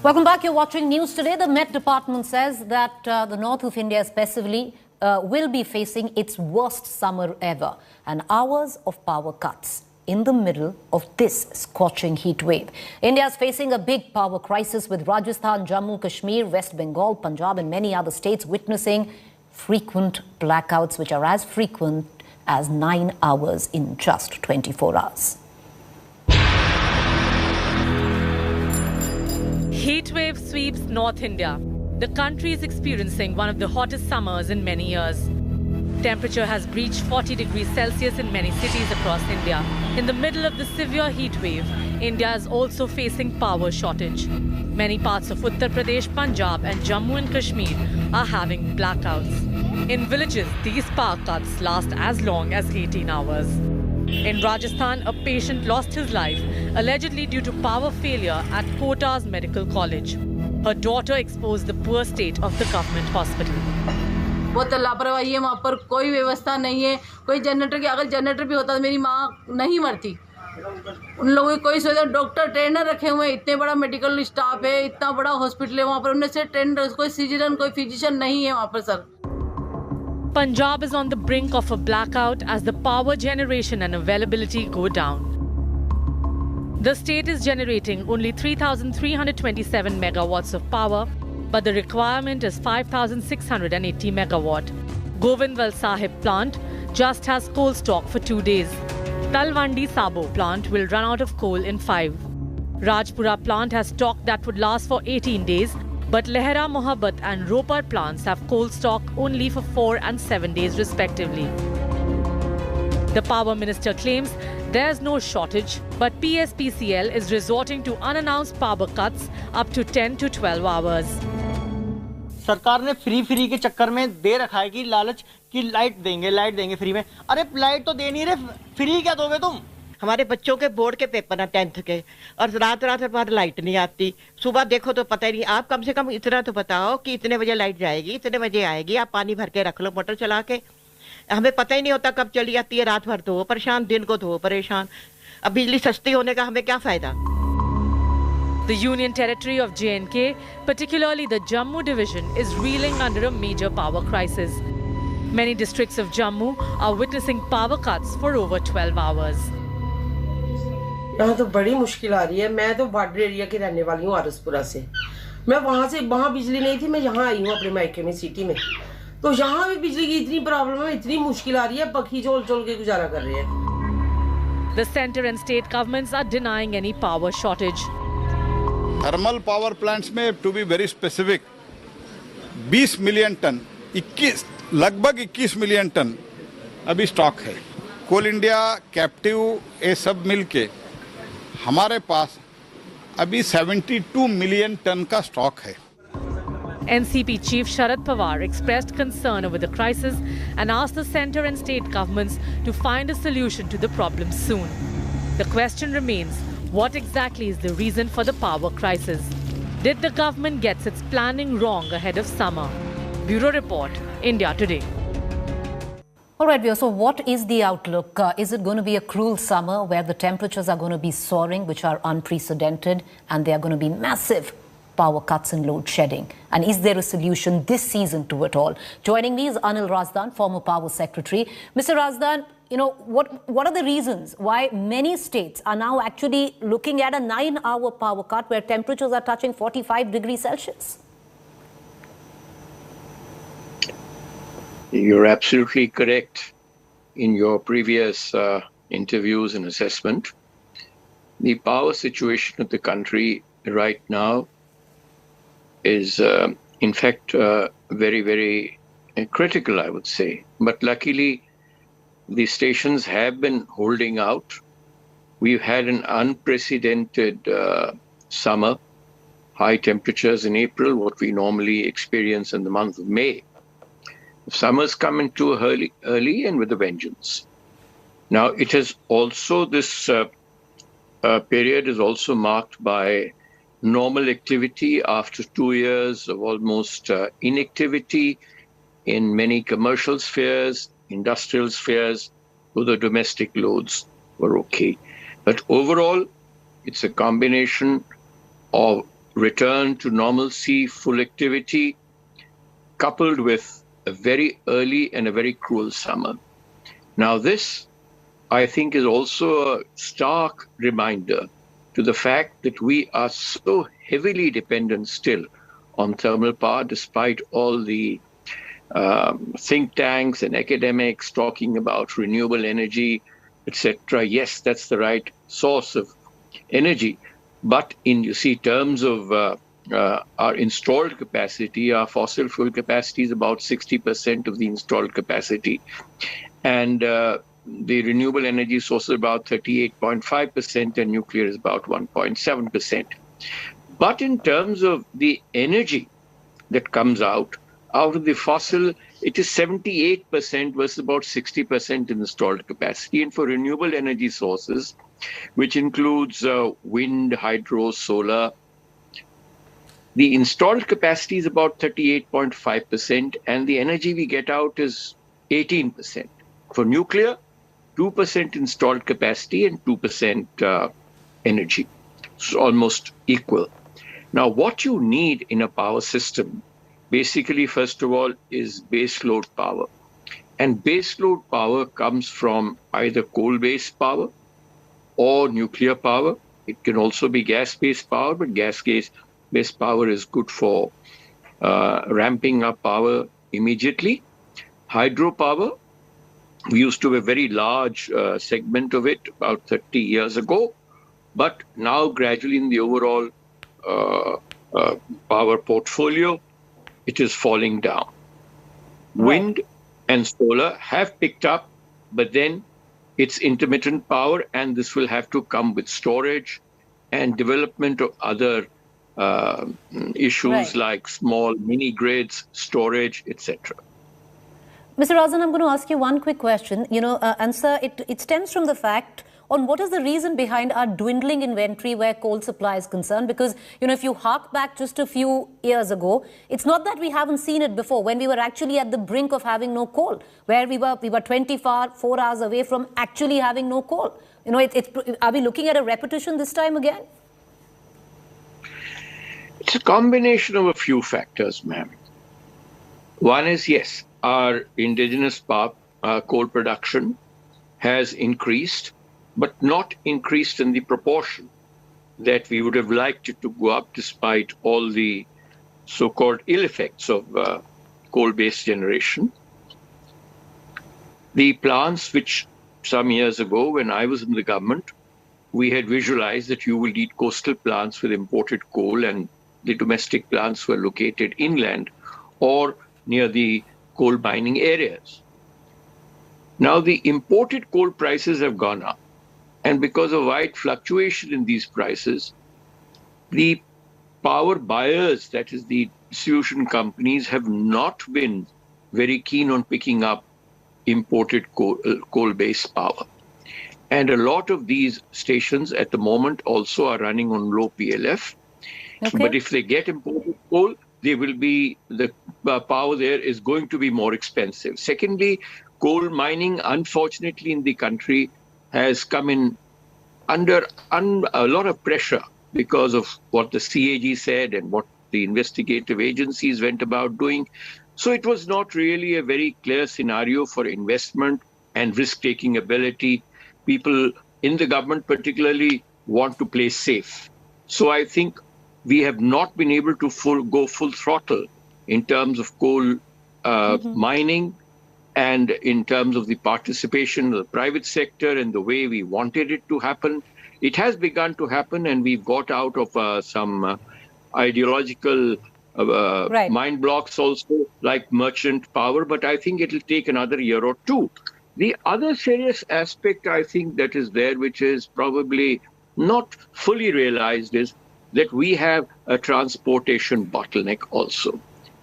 Welcome back. You're watching News Today. The Met Department says that the north of India especially will be facing its worst summer ever and hours of power cuts in the middle of this scorching heat wave. India is facing a big power crisis with Rajasthan, Jammu, Kashmir, West Bengal, Punjab and many other states witnessing frequent blackouts which are as frequent as 9 hours in just 24 hours. Heat wave sweeps North India. The country is experiencing one of the hottest summers in many years. Temperature has breached 40 degrees Celsius in many cities across India. In the middle of the severe heat wave, India is also facing power shortage. Many parts of Uttar Pradesh, Punjab and Jammu and Kashmir are having blackouts. In villages, these power cuts last as long as 18 hours. In Rajasthan, a patient lost his life, allegedly due to power failure at Kota's medical college. Her daughter exposed the poor state of the government hospital. बहुत लापरवाही है, वहाँ पर कोई व्यवस्था नहीं है, कोई जनरेटर की अगर जनरेटर भी होता तो मेरी माँ नहीं मरती। उन लोगों की कोई सुविधा, डॉक्टर ट्रेनर रखे हुए हैं, इतने बड़ा मेडिकल स्टाफ है, इतना बड़ा हॉस्पिटल है वहाँ पर, उनमें से ट्रेनर कोई सर्जन कोई फिजिशियन नहीं है वहाँ पर sir. Punjab is on the brink of a blackout as the power generation and availability go down. The state is generating only 3,327 megawatts of power, but the requirement is 5,680 megawatt. Govindwal Sahib plant just has coal stock for 2 days. Talwandi Sabo plant will run out of coal in 5. Rajpura plant has stock that would last for 18 days, but Lehra Mohabbat and Ropar plants have coal stock only for 4 and 7 days respectively. The power minister claims there's no shortage, but PSPCL is resorting to unannounced power cuts up to 10 to 12 hours. सरकार ने free के चक्कर में दे रखा है कि लालच की लाइट देंगे फ्री में। अरे लाइट तो दे नहीं रहे, फ्री क्या दोगे तुम? हमारे बच्चों के बोर्ड के पेपर हैं 10th के, और रात भर लाइट नहीं आती। सुबह देखो तो पता ही नहीं। आप कम से कम इतना तो बताओ कि इतने बजे लाइट जाएगी, इतने बजे आएगी, आप पानी भर के रख लो मोटर चला के। हमें पता ही नहीं होता कब चली जाती है। रात भर तो वो परेशान, दिन को तो वो परेशान। अब बिजली सस्ती होने का हमें क्या फायदा? The Union Territory of J&K, particularly the Jammu division, is reeling under a major power crisis. Many districts of Jammu are witnessing power cuts for over 12 hours. यहाँ तो बड़ी मुश्किल आ रही है। मैं तो बॉर्डर एरिया की रहने वाली हूँ, आरसपुरा से। मैं वहाँ बिजली नहीं थी, मैं यहाँ आई हूँ अपने मायके में सिटी में। तो यहाँ भी बिजली की इतनी प्रॉब्लम है, इतनी मुश्किल आ रही है, पखी चोल के गुजारा कर रहे हैं। The centre and state governments are denying any power shortage. Thermal power plants में to be very specific 20 million ton, लगभग 21 मिलियन टन अभी स्टॉक है। कोल इंडिया, कैप्टिव, ये सब मिलके हमारे पास अभी 72 मिलियन टन का स्टॉक है। NCP Chief Sharad Pawar expressed concern over the crisis and asked the centre and state governments to find a solution to the problem soon. The question remains, what exactly is the reason for the power crisis? Did the government get its planning wrong ahead of summer? Bureau Report, India Today. All right, Vio, so what is the outlook? Is it going to be a cruel summer where the temperatures are going to be soaring, which are unprecedented, and there are going to be massive power cuts and load shedding? And is there a solution this season to it all? Joining me is Anil Razdan, former Power Secretary. Mr. Razdan, you know, what are the reasons why many states are now actually looking at a 9-hour power cut where temperatures are touching 45 degrees Celsius? You're absolutely correct in your previous interviews and assessment. The power situation of the country right now is, in fact, very, very critical, I would say. But luckily, the stations have been holding out. We've had an unprecedented summer, high temperatures in April, what we normally experience in the month of May. Summer's come in too early and with a vengeance. Now, it has also, this period is also marked by normal activity after 2 years of almost inactivity in many commercial spheres, industrial spheres, though the domestic loads were okay. But overall, it's a combination of return to normalcy, full activity, coupled with a very early and a very cruel summer. Now this, I think, is also a stark reminder to the fact that we are so heavily dependent still on thermal power, despite all the think tanks and academics talking about renewable energy, etc. Yes, that's the right source of energy. But in, you see, terms of our installed capacity, our fossil fuel capacity is about 60% of the installed capacity. And the renewable energy source is about 38.5%, and nuclear is about 1.7%. But in terms of the energy that comes out of the fossil, it is 78% versus about 60% in installed capacity. And for renewable energy sources, which includes wind, hydro, solar, the installed capacity is about 38.5%, and the energy we get out is 18%. For nuclear, 2% installed capacity and 2% energy. So almost equal. Now, what you need in a power system, basically, first of all, is base load power. And base load power comes from either coal-based power or nuclear power. It can also be gas-based power, but gas-based power is good for ramping up power immediately. Hydropower, we used to have a very large segment of it about 30 years ago, but now gradually in the overall power portfolio, it is falling down. Right. Wind and solar have picked up, but then it's intermittent power, and this will have to come with storage and development of other issues like small mini grids, storage, etc. Mr. Razdan, I'm going to ask you one quick question. And sir, it stems from the fact on what is the reason behind our dwindling inventory where coal supply is concerned? Because, if you hark back just a few years ago, it's not that we haven't seen it before, when we were actually at the brink of having no coal, where we were 24 hours away from actually having no coal. Are we looking at a repetition this time again? It's a combination of a few factors, ma'am. One is, yes, our indigenous coal production has increased, but not increased in the proportion that we would have liked it to go up, despite all the so-called ill effects of coal-based generation. The plants which some years ago, when I was in the government, we had visualized that you will need coastal plants with imported coal, and the domestic plants were located inland or near the coal mining areas. Now the imported coal prices have gone up. And because of wide fluctuation in these prices, the power buyers, that is the distribution companies, have not been very keen on picking up imported coal-based power. And a lot of these stations at the moment also are running on low PLF. Okay. But if they get imported coal, they will be, the power there is going to be more expensive. Secondly, coal mining, unfortunately, in the country has come in under a lot of pressure because of what the CAG said and what the investigative agencies went about doing. So it was not really a very clear scenario for investment and risk-taking ability. People in the government particularly want to play safe. So I think we have not been able to go full throttle in terms of coal mining, and in terms of the participation of the private sector and the way we wanted it to happen. It has begun to happen, and we've got out of some ideological mind blocks also, like merchant power, but I think it'll take another year or two. The other serious aspect, I think, that is there, which is probably not fully realized, is that we have a transportation bottleneck also.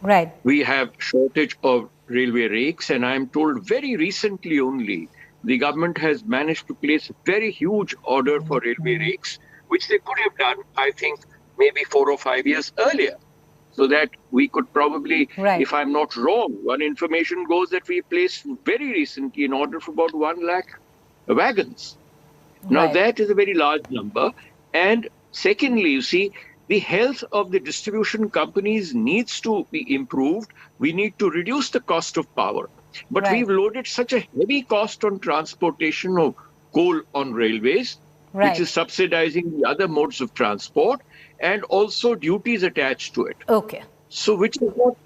Right. We have shortage of railway rakes, and I'm told very recently only the government has managed to place a very huge order for railway rakes, which they could have done, I think, maybe 4 or 5 years earlier, so that we could probably, if I'm not wrong, one information goes that we placed very recently an order for about 1 lakh wagons. Now that is a very large number. And secondly, you see, the health of the distribution companies needs to be improved. We need to reduce the cost of power. But Right. we've loaded such a heavy cost on transportation of coal on railways, Right. which is subsidizing the other modes of transport, and also duties attached to it. Okay. So which is not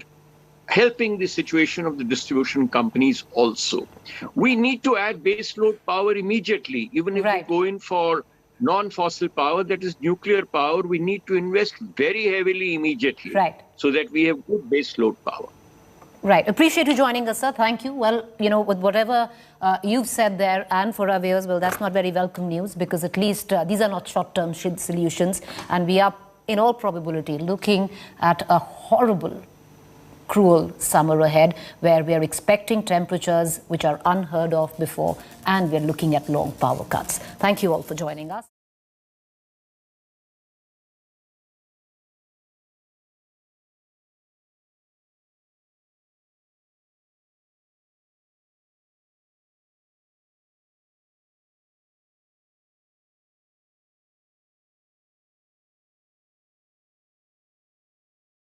helping the situation of the distribution companies also. We need to add base load power immediately. Even if Right. we go in for non-fossil power, that is nuclear power, we need to invest very heavily immediately. Right. So that we have good base load power. Right. Appreciate you joining us, sir. Thank you. Well, you know, with whatever you've said there, and for our viewers, well, that's not very welcome news, because at least these are not short-term solutions. And we are, in all probability, looking at a horrible, cruel summer ahead, where we are expecting temperatures which are unheard of before, and we're looking at long power cuts. Thank you all for joining us.